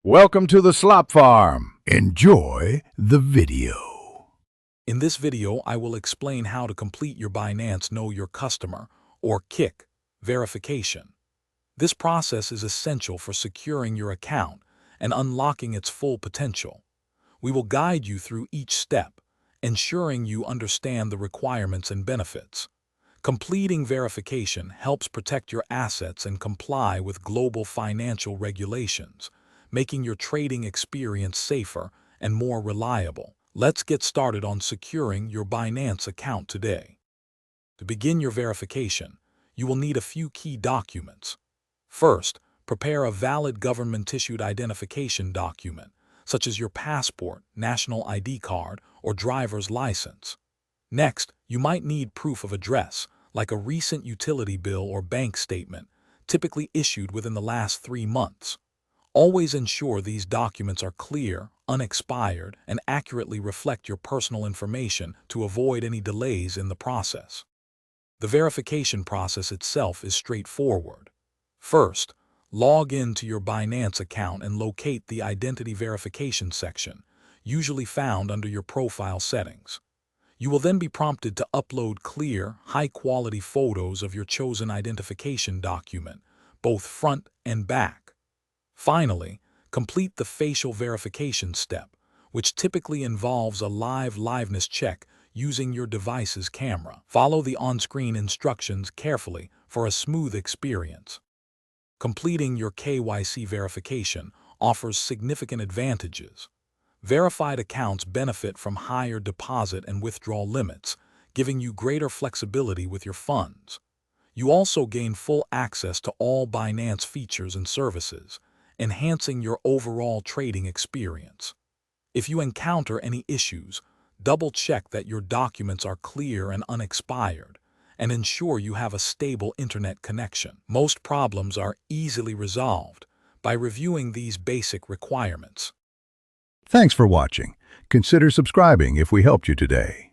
Welcome to the Slop Farm. Enjoy the video. In this video, I will explain how to complete your Binance Know Your Customer, or KYC, verification. This process is essential for securing your account and unlocking its full potential. We will guide you through each step, ensuring you understand the requirements and benefits. Completing verification helps protect your assets and comply with global financial regulations, making your trading experience safer and more reliable. Let's get started on securing your Binance account today. To begin your verification, you will need a few key documents. First, prepare a valid government-issued identification document, such as your passport, national ID card, or driver's license. Next, you might need proof of address, like a recent utility bill or bank statement, typically issued within the last 3 months. Always ensure these documents are clear, unexpired, and accurately reflect your personal information to avoid any delays in the process. The verification process itself is straightforward. First, log in to your Binance account and locate the Identity Verification section, usually found under your profile settings. You will then be prompted to upload clear, high-quality photos of your chosen identification document, both front and back. Finally, complete the facial verification step, which typically involves a liveness check using your device's camera. Follow the on-screen instructions carefully for a smooth experience. Completing your KYC verification offers significant advantages. Verified accounts benefit from higher deposit and withdrawal limits, giving you greater flexibility with your funds. You also gain full access to all Binance features and services, enhancing your overall trading experience. If you encounter any issues, double-check that your documents are clear and unexpired, and ensure you have a stable internet connection. Most problems are easily resolved by reviewing these basic requirements. Thanks for watching. Consider subscribing if we helped you today.